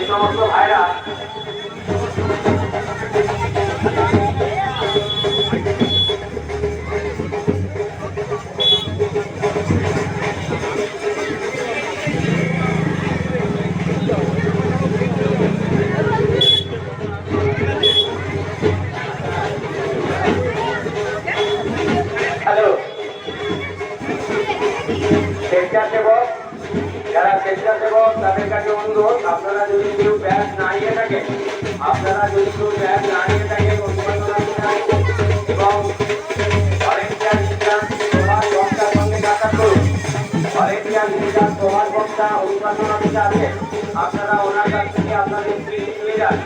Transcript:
সমস্ত ভাইরা হ্যালো স্বেচ্ছাসেবক যারা স্বেচ্ছাসেবক তাদের কাছে অনুরোধ, আপনারা যদি কেউ ব্যাগ না নিয়ে থাকেন এবং ভলেন্টিয়ার সবার বক্তার সঙ্গে সাক্ষাৎ করুন। ভলেন্টিয়ার সবার বক্তা অনুশাসন অফিসে আছেন, আপনারা ওনার কাছ থেকে আপনাদের স্মৃতি নিয়ে যান।